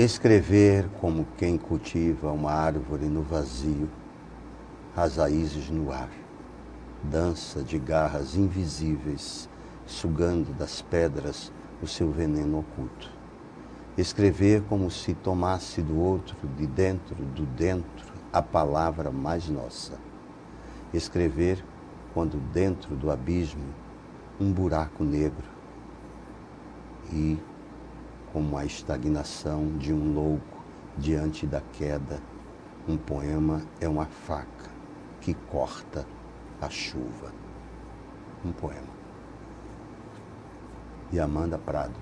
Escrever como quem cultiva uma árvore no vazio, as raízes no ar, dança de garras invisíveis, sugando das pedras o seu veneno oculto. Escrever como se tomasse do outro, de dentro, do dentro, a palavra mais nossa. Escrever quando dentro do abismo um buraco negro e como a estagnação de um louco diante da queda, um poema é uma faca que corta a chuva. Um poema. E Amanda Prado,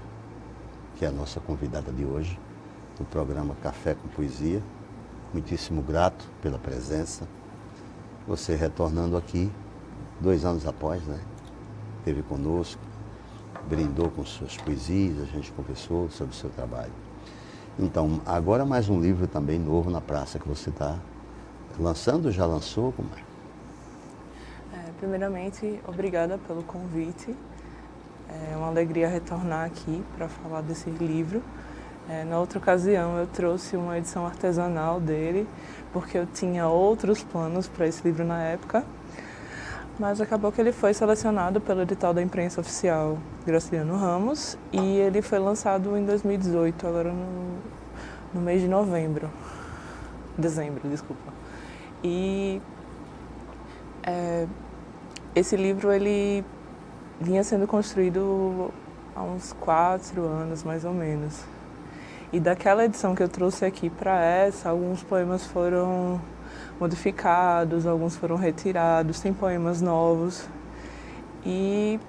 que é a nossa convidada de hoje, no programa Café com Poesia. Muitíssimo grato pela presença. Você retornando aqui, 2 anos após, né? Esteve conosco, brindou com suas poesias, a gente conversou sobre o seu trabalho. Então, agora mais um livro também novo na praça que você está lançando, já lançou? Como é? Primeiramente, obrigada pelo convite. É uma alegria retornar aqui para falar desse livro. Na outra ocasião eu trouxe uma edição artesanal dele, porque eu tinha outros planos para esse livro na época, mas acabou que ele foi selecionado pelo edital da imprensa oficial Graciliano Ramos e ele foi lançado em 2018, agora no mês de dezembro, desculpa. E esse livro ele vinha sendo construído há uns 4 anos, mais ou menos. E daquela edição que eu trouxe aqui para essa, alguns poemas foram modificados, alguns foram retirados, tem poemas novos. E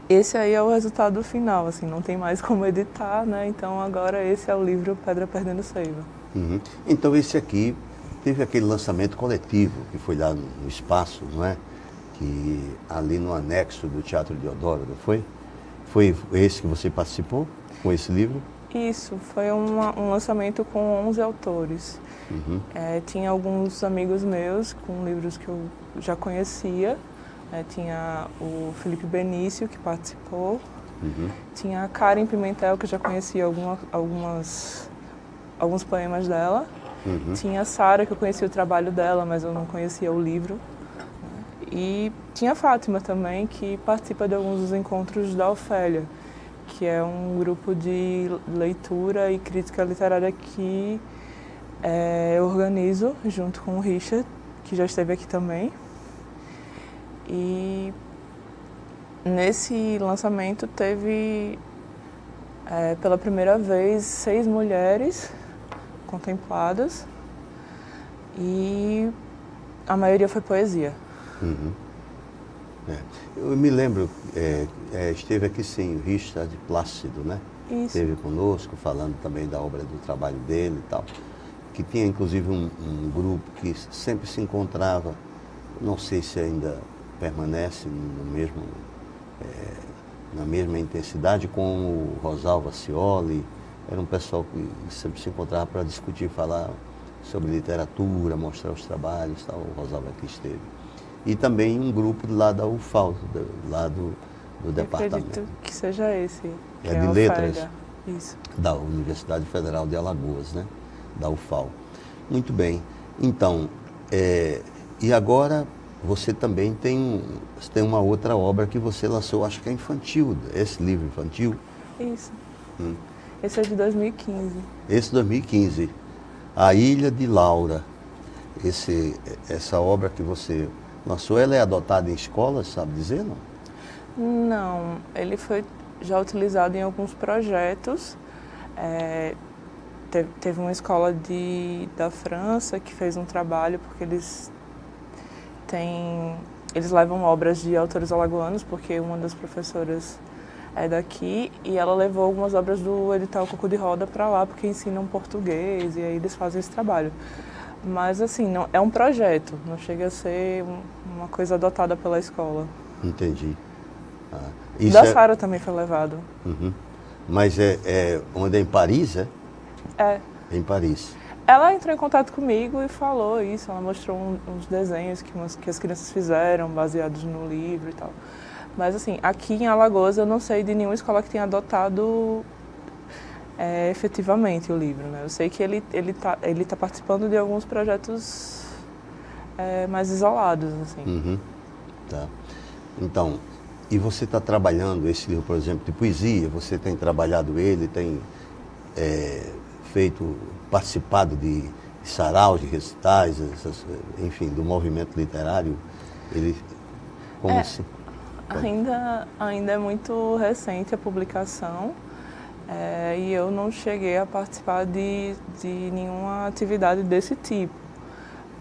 esse aí é o resultado final, assim, não tem mais como editar, né? Então agora esse é o livro Pedra Perdendo Seiva. Uhum. Então esse aqui teve aquele lançamento coletivo que foi lá no espaço, não é? Que ali no anexo do Teatro Deodoro, não foi? Foi esse que você participou com esse livro? Isso, foi um lançamento com 11 autores. Uhum. Tinha alguns amigos meus com livros que eu já conhecia. Tinha o Felipe Benício, que participou. Uhum. Tinha a Karen Pimentel, que eu já conhecia alguns poemas dela. Uhum. Tinha a Sara, que eu conhecia o trabalho dela, mas eu não conhecia o livro. E tinha a Fátima também, que participa de alguns dos encontros da Ofélia, que é um grupo de leitura e crítica literária que eu organizo junto com o Richard, que já esteve aqui também. E nesse lançamento teve, pela primeira vez, 6 mulheres contempladas e a maioria foi poesia. Uhum. Eu me lembro, esteve aqui sim, o Richard Plácido, né? Isso. Esteve conosco, falando também da obra, do trabalho dele e tal. Que tinha inclusive um grupo que sempre se encontrava, não sei se ainda permanece na mesma intensidade, com o Rosalva Cioli. Era um pessoal que sempre se encontrava para discutir, falar sobre literatura, mostrar os trabalhos, tal. O Rosalva aqui esteve. E também um grupo lá da UFAL, lá do departamento. Acredito que seja esse. Que de letras. FEGA. Isso. Da Universidade Federal de Alagoas, né? Da UFAL. Muito bem. então, e agora você também tem uma outra obra que você lançou, acho que é infantil, esse livro infantil. Isso. Esse é de 2015. Esse 2015. A Ilha de Laura. Essa obra que você lançou, ela é adotada em escolas, sabe dizer, não? Não, ele foi já utilizado em alguns projetos. Teve uma escola da França que fez um trabalho, porque eles levam obras de autores alagoanos, porque uma das professoras é daqui, e ela levou algumas obras do edital Coco de Roda para lá, porque ensinam português, e aí eles fazem esse trabalho. Mas assim, não, é um projeto, não chega a ser uma coisa adotada pela escola. Entendi. Da Sara também foi levado. Uhum. Mas onde é em Paris, é? É. Em Paris. Ela entrou em contato comigo e falou isso, ela mostrou uns desenhos que as crianças fizeram, baseados no livro e tal. Mas assim, aqui em Alagoas eu não sei de nenhuma escola que tenha adotado efetivamente o livro, né? Eu sei que ele tá participando de alguns projetos mais isolados, assim. Uhum. Tá. Então, e você está trabalhando esse livro, por exemplo, de poesia, você tem trabalhado ele, tem participado de saraus, de recitais, enfim, do movimento literário, ele, como se... Ainda é muito recente a publicação, e eu não cheguei a participar de nenhuma atividade desse tipo,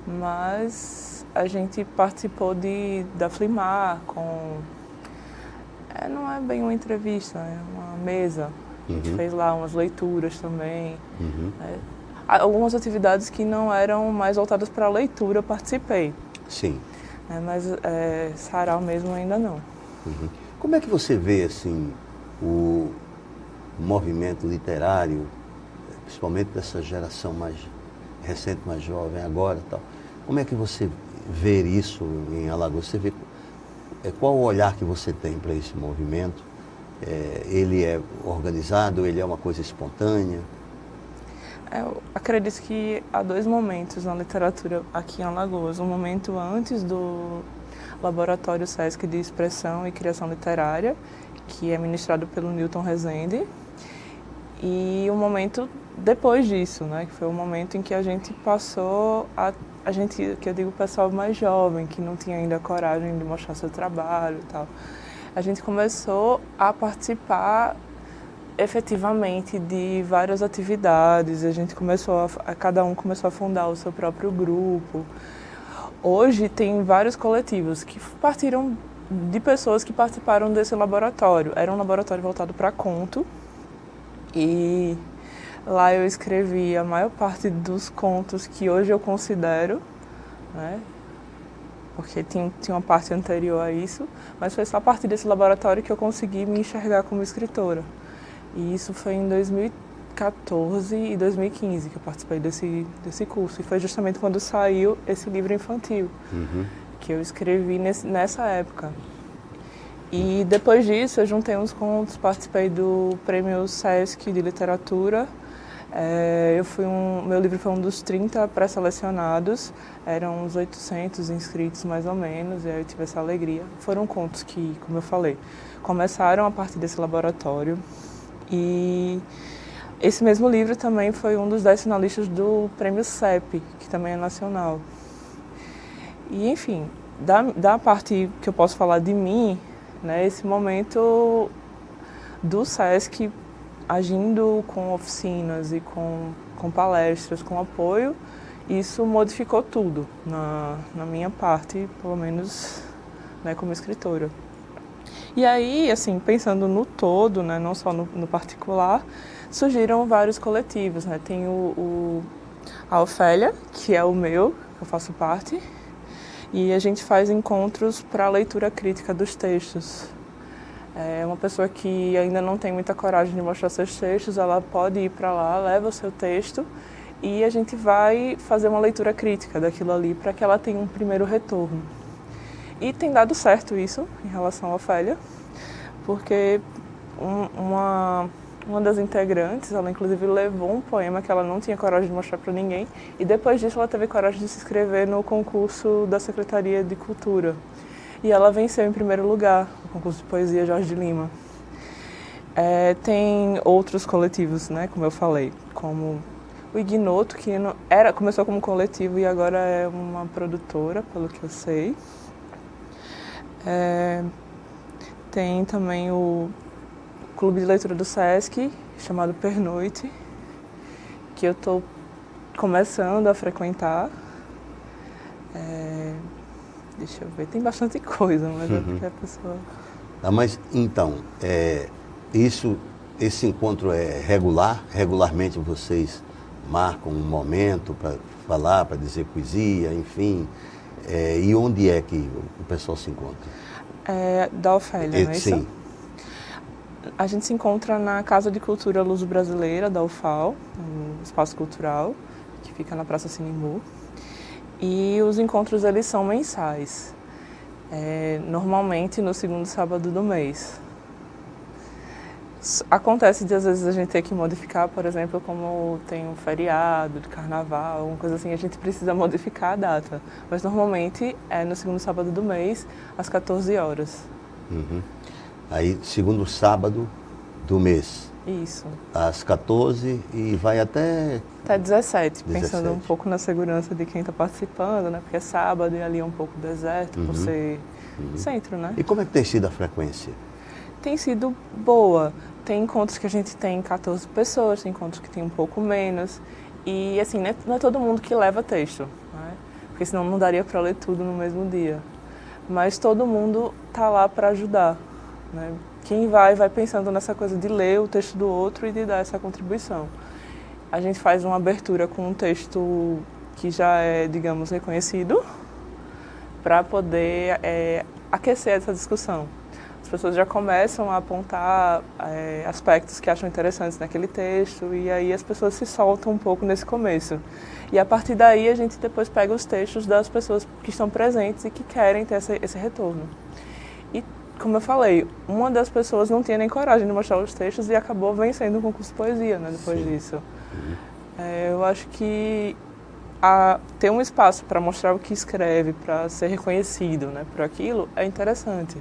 mas a gente participou da Flimar não é bem uma entrevista, é uma mesa. A gente fez lá umas leituras também. Algumas atividades que não eram mais voltadas para a leitura eu participei. Sim. Mas sarau mesmo ainda não. Como é que você vê assim, o movimento literário, principalmente dessa geração mais recente, mais jovem agora, tal? Como é que você vê isso em Alagoas? Você vê qual o olhar que você tem para esse movimento? Ele é organizado? Ele é uma coisa espontânea? Eu acredito que há dois momentos na literatura aqui em Alagoas. Um momento antes do Laboratório Sesc de Expressão e Criação Literária, que é ministrado pelo Newton Rezende, e um momento depois disso, né, que foi o momento em que a gente passou a gente, que eu digo o pessoal mais jovem, que não tinha ainda coragem de mostrar seu trabalho e tal, a gente começou a participar efetivamente de várias atividades, a gente cada um começou a fundar o seu próprio grupo. Hoje tem vários coletivos que partiram de pessoas que participaram desse laboratório. Era um laboratório voltado para conto e lá eu escrevi a maior parte dos contos que hoje eu considero, né? Porque tinha uma parte anterior a isso, mas foi só a partir desse laboratório que eu consegui me enxergar como escritora. E isso foi em 2014 e 2015 que eu participei desse curso. E foi justamente quando saiu esse livro infantil, que eu escrevi nessa época. E depois disso eu juntei uns contos, participei do Prêmio Sesc de Literatura. Meu livro foi um dos 30 pré-selecionados, eram uns 800 inscritos mais ou menos, e aí eu tive essa alegria. Foram contos que, como eu falei, começaram a partir desse laboratório. E esse mesmo livro também foi um dos 10 finalistas do Prêmio CEP, que também é nacional. E, enfim, da parte que eu posso falar de mim, né, esse momento do SESC agindo com oficinas e com palestras, com apoio, isso modificou tudo na minha parte, pelo menos, né, como escritora. E aí, assim, pensando no todo, né, não só no particular, surgiram vários coletivos, né? Tem a Ofélia, que é o meu, que eu faço parte, e a gente faz encontros para a leitura crítica dos textos. É uma pessoa que ainda não tem muita coragem de mostrar seus textos, ela pode ir para lá, leva o seu texto e a gente vai fazer uma leitura crítica daquilo ali para que ela tenha um primeiro retorno. E tem dado certo isso em relação à Ofélia, porque uma das integrantes, ela inclusive levou um poema que ela não tinha coragem de mostrar para ninguém, e depois disso ela teve coragem de se inscrever no concurso da Secretaria de Cultura. E ela venceu em primeiro lugar, no concurso de poesia Jorge de Lima. Tem outros coletivos, né, como eu falei, como o Ignoto, que começou como coletivo e agora é uma produtora, pelo que eu sei. Tem também o Clube de Leitura do Sesc, chamado Pernoite, que eu estou começando a frequentar. Deixa eu ver, tem bastante coisa, mas é porque a pessoa... Mas então, esse encontro é regular? Regularmente vocês marcam um momento para falar, para dizer poesia, enfim? E onde é que o pessoal se encontra? Da Ofélia, não é isso? Sim. A gente se encontra na Casa de Cultura Luso-Brasileira, da UFAL, um espaço cultural, que fica na Praça Sinimbu. E os encontros, eles são mensais, normalmente no segundo sábado do mês. Acontece de às vezes a gente ter que modificar, por exemplo, como tem um feriado de carnaval, alguma coisa assim, a gente precisa modificar a data. Mas normalmente é no segundo sábado do mês, às 14 horas. Uhum. Aí, segundo sábado do mês. Isso. Às 14 e vai até 17, pensando um pouco na segurança de quem está participando, né? Porque é sábado e ali é um pouco deserto, por ser centro, né? E como é que tem sido a frequência? Tem sido boa. Tem encontros que a gente tem 14 pessoas, tem encontros que tem um pouco menos. E assim, não é todo mundo que leva texto, né? Porque senão não daria para ler tudo no mesmo dia. Mas todo mundo tá lá para ajudar, né? Quem vai pensando nessa coisa de ler o texto do outro e de dar essa contribuição. A gente faz uma abertura com um texto que já é, digamos, reconhecido, para poder aquecer essa discussão. As pessoas já começam a apontar aspectos que acham interessantes naquele texto e aí as pessoas se soltam um pouco nesse começo. E a partir daí a gente depois pega os textos das pessoas que estão presentes e que querem ter esse retorno. E, como eu falei, uma das pessoas não tinha nem coragem de mostrar os textos e acabou vencendo o concurso de poesia, né, depois disso. Eu acho que ter um espaço para mostrar o que escreve, para ser reconhecido, né, por aquilo, é interessante.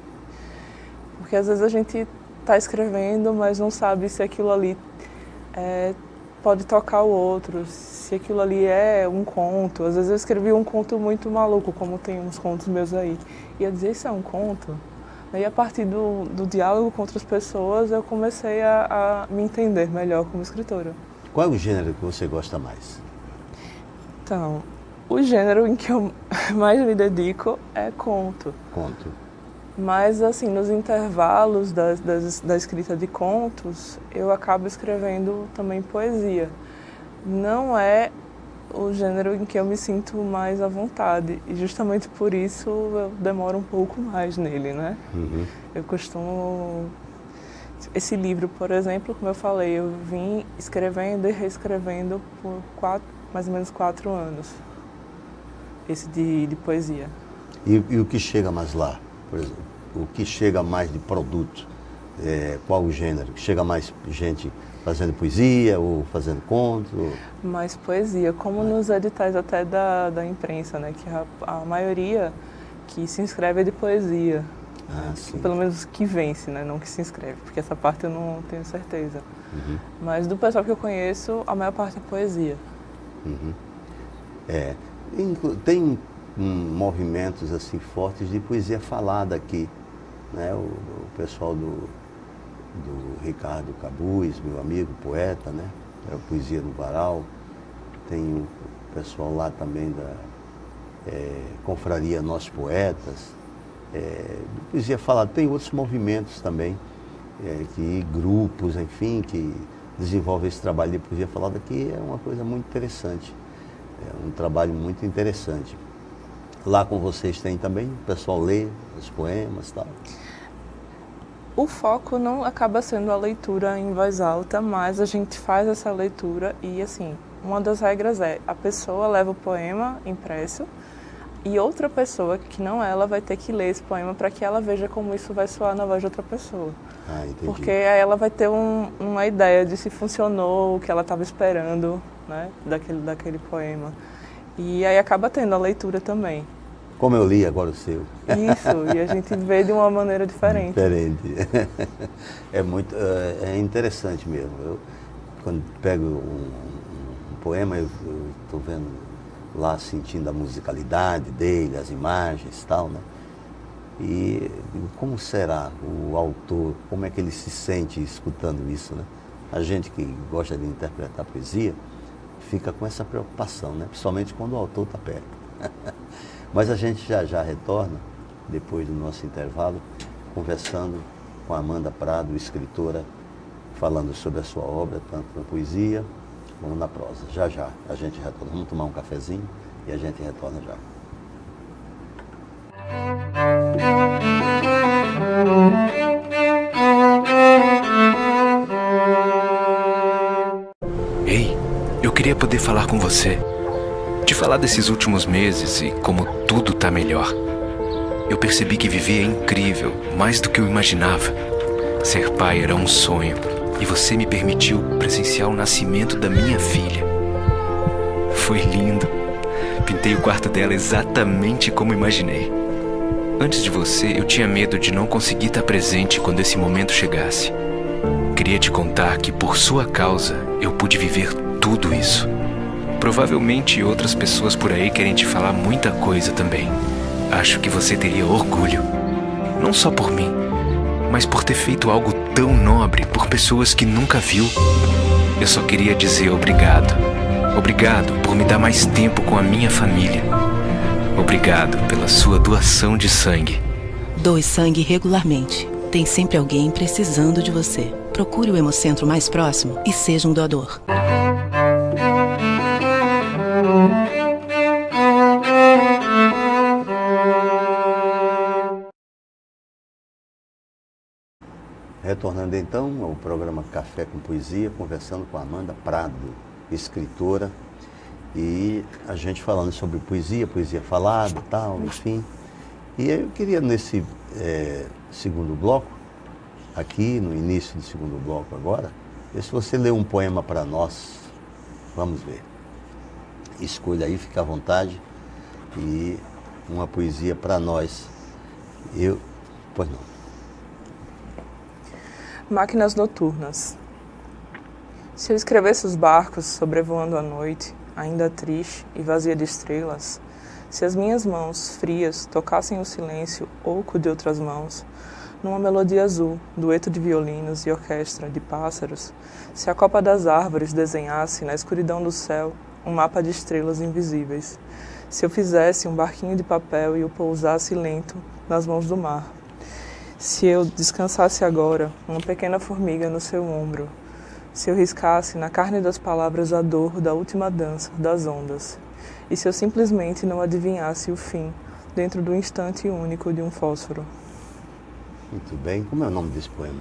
Porque às vezes a gente está escrevendo, mas não sabe se aquilo ali pode tocar o outro, se aquilo ali é um conto. Às vezes eu escrevi um conto muito maluco, como tem uns contos meus aí. E eu dizia, isso é um conto? E a partir do diálogo com outras pessoas, eu comecei a me entender melhor como escritora. Qual é o gênero que você gosta mais? Então, o gênero em que eu mais me dedico é conto. Conto. Mas, assim, nos intervalos da escrita de contos, eu acabo escrevendo também poesia. Não é o gênero em que eu me sinto mais à vontade. E justamente por isso eu demoro um pouco mais nele, né? Eu costumo... Esse livro, por exemplo, como eu falei, eu vim escrevendo e reescrevendo por mais ou menos 4 anos. Esse de poesia. E o que chega mais lá, por exemplo? O que chega mais de produto? Qual o gênero? Chega mais gente fazendo poesia ou fazendo conto? Mais poesia, como nos editais até da imprensa, né? Que a maioria que se inscreve é de poesia. Ah, sim. Pelo menos que vence, né? Não que se inscreve, porque essa parte eu não tenho certeza. Mas do pessoal que eu conheço, a maior parte é poesia. Tem movimentos assim fortes de poesia falada aqui, né? O pessoal do Ricardo Cabuz, meu amigo, poeta, né? É a Poesia no Varal. Tem o pessoal lá também da Confraria Nós Poetas, de poesia falada. Tem outros movimentos também, grupos, enfim, que desenvolvem esse trabalho de poesia falada, que é uma coisa muito interessante. É um trabalho muito interessante. Lá com vocês tem também, o pessoal lê os poemas e tal? O foco não acaba sendo a leitura em voz alta, mas a gente faz essa leitura e, assim, uma das regras é a pessoa leva o poema impresso e outra pessoa, que não ela, vai ter que ler esse poema para que ela veja como isso vai soar na voz de outra pessoa. Ah, entendi. Porque aí ela vai ter uma ideia de se funcionou, o que ela estava esperando, né, daquele poema. E aí acaba tendo a leitura também. Como eu li agora o seu. Isso, e a gente vê de uma maneira diferente. É interessante mesmo. Eu, quando pego um poema, eu estou vendo lá, sentindo a musicalidade dele, as imagens e tal, né? E como será o autor, como é que ele se sente escutando isso, né? A gente que gosta de interpretar poesia fica com essa preocupação, né? Principalmente quando o autor está perto. Mas a gente já retorna, depois do nosso intervalo, conversando com a Amanda Prado, escritora, falando sobre a sua obra, tanto na poesia como na prosa. Já a gente retorna. Vamos tomar um cafezinho e a gente retorna já. Ei, eu queria poder falar com você. Te falar desses últimos meses e como tudo tá melhor. Eu percebi que viver é incrível, mais do que eu imaginava. Ser pai era um sonho e você me permitiu presenciar o nascimento da minha filha. Foi lindo. Pintei o quarto dela exatamente como imaginei. Antes de você, eu tinha medo de não conseguir estar presente quando esse momento chegasse. Queria te contar que, por sua causa, eu pude viver tudo isso. Provavelmente outras pessoas por aí querem te falar muita coisa também. Acho que você teria orgulho. Não só por mim, mas por ter feito algo tão nobre por pessoas que nunca viu. Eu só queria dizer obrigado. Obrigado por me dar mais tempo com a minha família. Obrigado pela sua doação de sangue. Doe sangue regularmente. Tem sempre alguém precisando de você. Procure o Hemocentro mais próximo e seja um doador. Retornando então ao programa Café com Poesia, conversando com Amanda Prado, escritora, e a gente falando sobre poesia, poesia falada e tal, enfim. E eu queria nesse segundo bloco, aqui no início do segundo bloco agora, ver se você lê um poema para nós. Vamos ver. Escolha aí, fica à vontade. E uma poesia para nós. Pois não. Máquinas noturnas. Se eu escrevesse os barcos sobrevoando a noite, ainda triste e vazia de estrelas, se as minhas mãos frias tocassem o silêncio oco de outras mãos, numa melodia azul, dueto de violinos e orquestra de pássaros, se a copa das árvores desenhasse na escuridão do céu um mapa de estrelas invisíveis, se eu fizesse um barquinho de papel e o pousasse lento nas mãos do mar, se eu descansasse agora uma pequena formiga no seu ombro, se eu riscasse na carne das palavras a dor da última dança das ondas, e se eu simplesmente não adivinhasse o fim dentro do instante único de um fósforo. Muito bem. Como é o nome desse poema?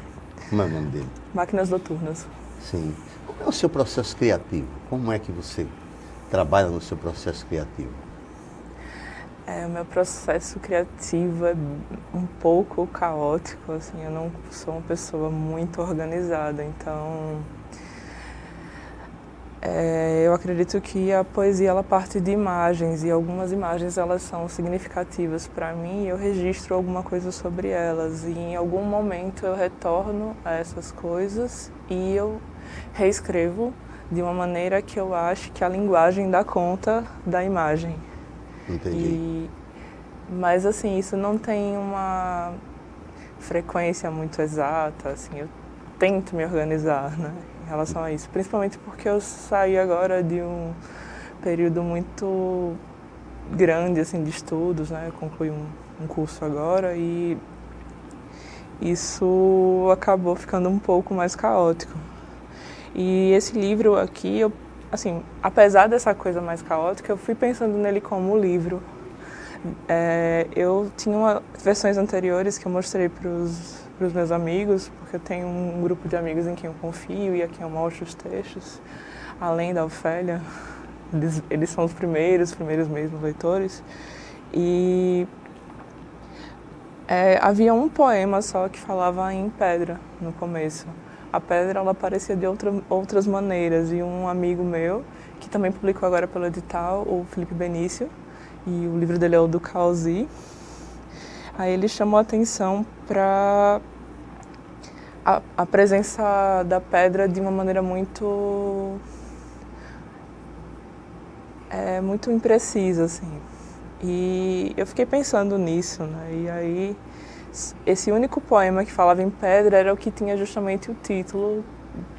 Como é o nome dele? Máquinas noturnas. Sim. Como é o seu processo criativo? Como é que você trabalha no seu processo criativo? O meu processo criativo é um pouco caótico, assim, eu não sou uma pessoa muito organizada, então eu acredito que a poesia ela parte de imagens e algumas imagens elas são significativas para mim e eu registro alguma coisa sobre elas e em algum momento eu retorno a essas coisas e eu reescrevo de uma maneira que eu acho que a linguagem dá conta da imagem. Entendi. Mas assim, isso não tem uma frequência muito exata, assim, eu tento me organizar, né, em relação a isso, principalmente porque eu saí agora de um período muito grande assim, de estudos, né, eu concluí um curso agora e isso acabou ficando um pouco mais caótico. E esse livro aqui, assim, apesar dessa coisa mais caótica, eu fui pensando nele como livro. Eu tinha versões anteriores que eu mostrei para os meus amigos, porque eu tenho um grupo de amigos em quem eu confio e a quem eu mostro os textos, além da Ofélia. Eles são os primeiros mesmo leitores. E havia um poema só que falava em pedra no começo. A pedra ela aparecia de outras maneiras e um amigo meu, que também publicou agora pelo edital, o Felipe Benício, e o livro dele é o do Caosi, aí ele chamou a atenção para a presença da pedra de uma maneira muito imprecisa, assim. E eu fiquei pensando nisso, né? E aí esse único poema que falava em pedra era o que tinha justamente o título,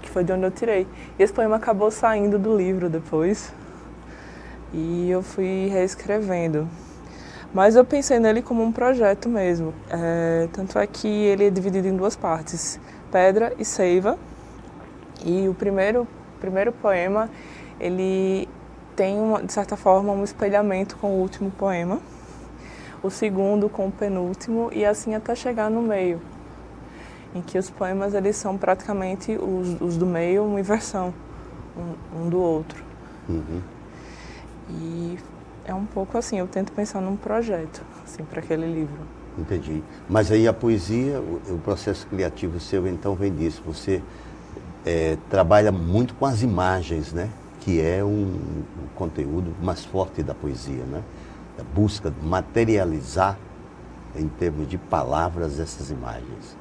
que foi de onde eu tirei. E esse poema acabou saindo do livro depois, e eu fui reescrevendo. Mas eu pensei nele como um projeto mesmo. Tanto é que ele é dividido em duas partes, Pedra e Seiva. E o primeiro poema, ele tem, de certa forma, um espelhamento com o último poema. O segundo com o penúltimo e assim até chegar no meio, em que os poemas eles são praticamente os do meio uma inversão um do outro. Uhum. E é um pouco assim, eu tento pensar num projeto assim, para aquele livro. Entendi. Mas aí a poesia, o processo criativo seu então vem disso. Você trabalha muito com as imagens, né? Que é um conteúdo mais forte da poesia, né? A busca de materializar em termos de palavras essas imagens,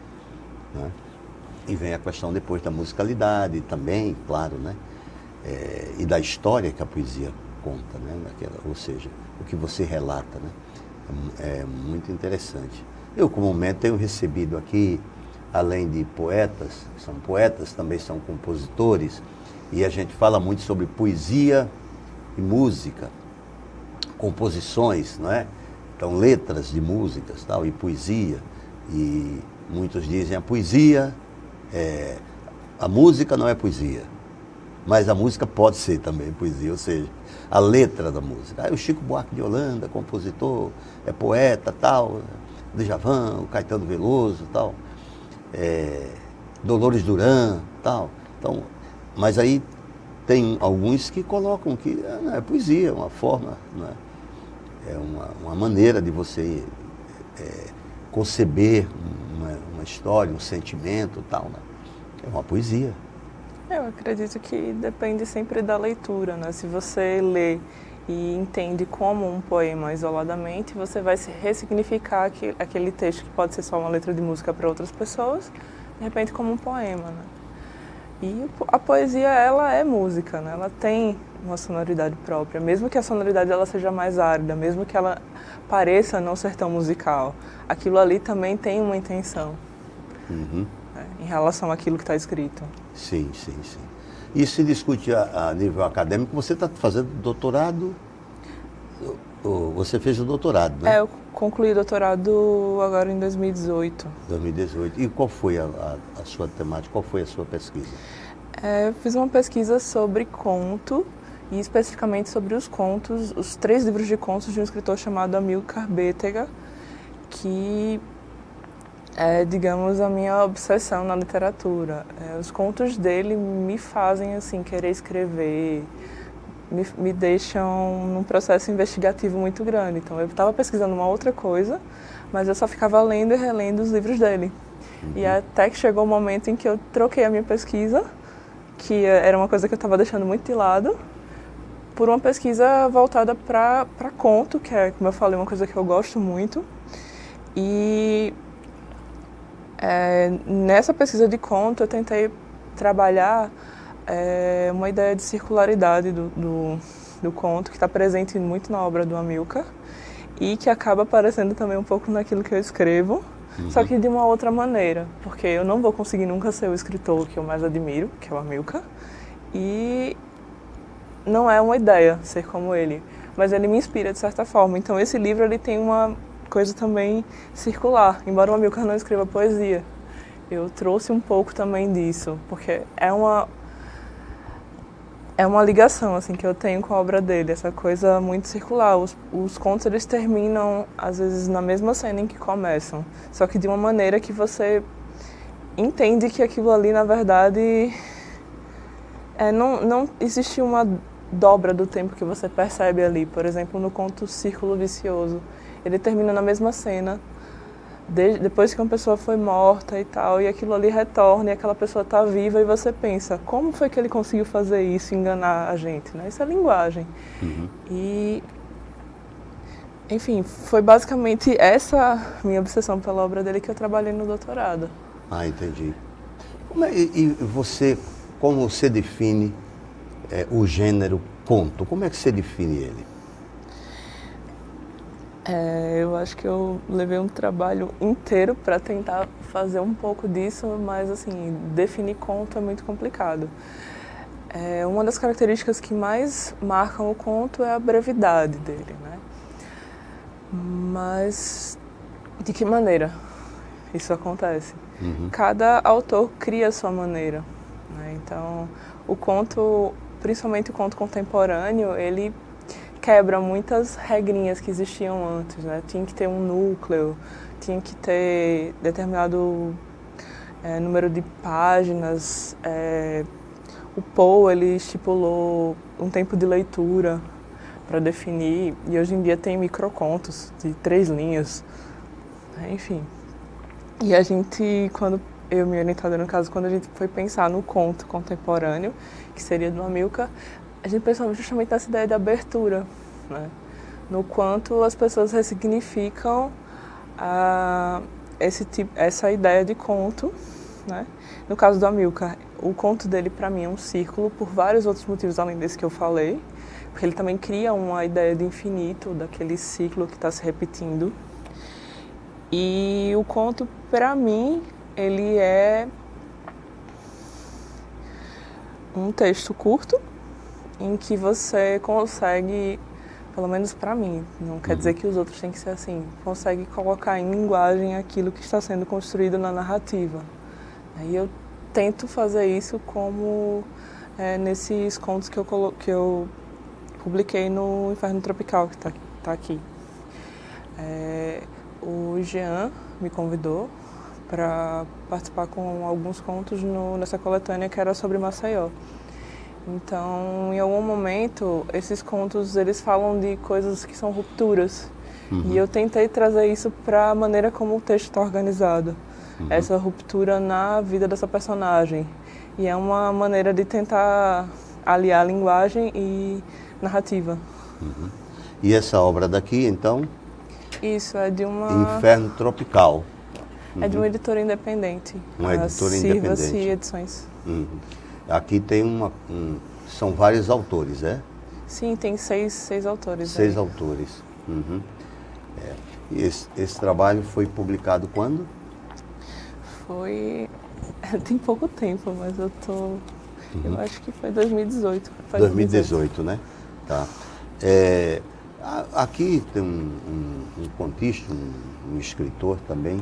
né? E vem a questão depois da musicalidade também, claro, né? E da história que a poesia conta, né? Ou seja, o que você relata, né? É muito interessante. Eu, comumente, tenho recebido aqui, além de poetas, são poetas, também são compositores, e a gente fala muito sobre poesia e música, composições, não é? Então, letras de músicas, tal, e poesia, e muitos dizem a poesia, a música não é poesia, mas a música pode ser também poesia, ou seja, a letra da música. O Chico Buarque de Holanda, compositor, é poeta, tal, Djavan, o Caetano Veloso, tal, Dolores Duran, tal. Então, mas aí tem alguns que colocam que não é poesia, é uma forma, não é? É uma maneira de você conceber uma história, um sentimento, tal, né? É uma poesia. Eu acredito que depende sempre da leitura, né? Se você lê e entende como um poema isoladamente, você vai se ressignificar aquele texto que pode ser só uma letra de música para outras pessoas, de repente como um poema, né? E a poesia, ela é música, né? Ela tem uma sonoridade própria, mesmo que a sonoridade ela seja mais árida, mesmo que ela pareça não ser tão musical, aquilo ali também tem uma intenção. Uhum. Em relação àquilo que está escrito. Sim, sim, sim. Isso se discute a nível acadêmico. Você está fazendo doutorado? Você fez o doutorado, né? Eu concluí o doutorado agora em 2018. 2018. E qual foi a sua temática? Qual foi a sua pesquisa? Eu fiz uma pesquisa sobre conto, e especificamente sobre os contos, os 3 livros de contos de um escritor chamado Amilcar Bétega, que é, digamos, a minha obsessão na literatura. Os contos dele me fazem, assim, querer escrever, me deixam num processo investigativo muito grande. Então, eu estava pesquisando uma outra coisa, mas eu só ficava lendo e relendo os livros dele. Uhum. E até que chegou o momento em que eu troquei a minha pesquisa, que era uma coisa que eu estava deixando muito de lado, por uma pesquisa voltada para conto, que é, como eu falei, uma coisa que eu gosto muito. E nessa pesquisa de conto eu tentei trabalhar uma ideia de circularidade do conto, que está presente muito na obra do Amilcar e que acaba aparecendo também um pouco naquilo que eu escrevo, só que de uma outra maneira, porque eu não vou conseguir nunca ser o escritor que eu mais admiro, que é o Amilcar, e não é uma ideia ser como ele, mas ele me inspira de certa forma. Então esse livro ele tem uma coisa também circular, embora o Amilcar não escreva poesia. Eu trouxe um pouco também disso, porque é uma ligação assim, que eu tenho com a obra dele, essa coisa muito circular. Os contos eles terminam, às vezes, na mesma cena em que começam, só que de uma maneira que você entende que aquilo ali, na verdade, não existe uma dobra do tempo que você percebe ali. Por exemplo, no conto Círculo Vicioso, ele termina na mesma cena, depois que uma pessoa foi morta e tal, e aquilo ali retorna, e aquela pessoa está viva, e você pensa, como foi que ele conseguiu fazer isso, enganar a gente, né? Isso é linguagem. Uhum. E, enfim, foi basicamente essa minha obsessão pela obra dele que eu trabalhei no doutorado. Ah, entendi. E você, como você define o gênero conto? Como é que você define ele? Eu acho que eu levei um trabalho inteiro para tentar fazer um pouco disso, mas assim, definir conto é muito complicado. Uma das características que mais marcam o conto é a brevidade dele, né? Mas de que maneira isso acontece? Uhum. Cada autor cria a sua maneira, né? Então, o conto, principalmente o conto contemporâneo, ele quebra muitas regrinhas que existiam antes, né? Tinha que ter um núcleo, tinha que ter determinado número de páginas. O Poe, ele estipulou um tempo de leitura para definir, e hoje em dia tem microcontos de 3 linhas. Enfim. E a gente, quando eu e minha orientadora, no caso, quando a gente foi pensar no conto contemporâneo, que seria do Amilcar, a gente pensou justamente nessa ideia de abertura, né? No quanto as pessoas ressignificam essa ideia de conto, né? No caso do Amilcar, o conto dele, para mim, é um círculo por vários outros motivos, além desse que eu falei, porque ele também cria uma ideia de infinito, daquele ciclo que está se repetindo. E o conto, para mim, ele é um texto curto em que você consegue, pelo menos para mim, não quer dizer que os outros têm que ser assim, consegue colocar em linguagem aquilo que está sendo construído na narrativa. Aí eu tento fazer isso como nesses contos que eu publiquei no Inferno Tropical, que está aqui. O Jean me convidou para participar com alguns contos nessa coletânea que era sobre Maceió. Então, em algum momento, esses contos, eles falam de coisas que são rupturas. E eu tentei trazer isso para a maneira como o texto está organizado. Essa ruptura na vida dessa personagem. E é uma maneira de tentar aliar linguagem e narrativa. E essa obra daqui, então? Isso, é de uma... Inferno Tropical. É de uma editora independente. Uma editora independente. Sirva-se Edições. Aqui tem são vários autores, é? Sim, tem seis autores. 6 autores. E esse trabalho foi publicado quando? Tem pouco tempo, mas eu acho que foi 2018. 2018, né? Tá. Aqui tem um contista, um escritor também,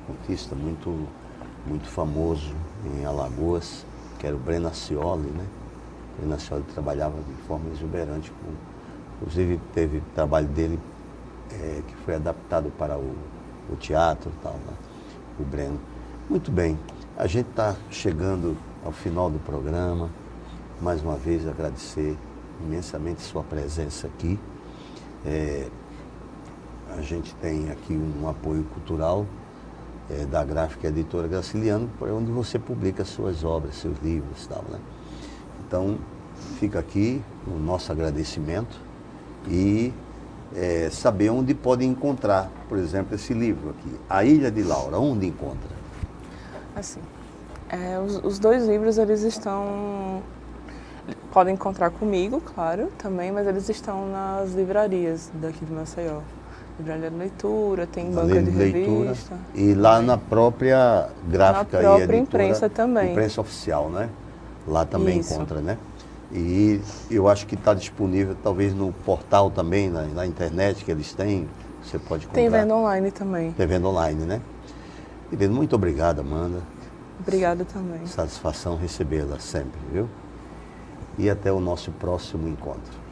contista muito famoso em Alagoas, que era o Breno Ascioli, né? O Breno Ascioli trabalhava de forma exuberante, inclusive teve trabalho dele que foi adaptado para o teatro e tal, né? O Breno. Muito bem, a gente está chegando ao final do programa. Mais uma vez agradecer imensamente sua presença aqui. A gente tem aqui um apoio cultural da Gráfica Editora Graciliano, por onde você publica suas obras, seus livros e tal, né? Então, fica aqui o nosso agradecimento e saber onde pode encontrar, por exemplo, esse livro aqui, A Ilha de Laura, onde encontra? Assim, os 2 livros, eles podem encontrar comigo, claro, também, mas eles estão nas livrarias daqui de Maceió. Livraria de leitura, tem banca de revista. E lá na própria Gráfica e Editora. Na própria editora, imprensa também. Imprensa oficial, né? Lá também Isso. encontra, né? E eu acho que está disponível talvez no portal também, na internet que eles têm, você pode comprar. Tem venda online também. Tem venda online, né? Querido, muito obrigado, Amanda. Obrigada também. Satisfação recebê-la sempre, viu? E até o nosso próximo encontro.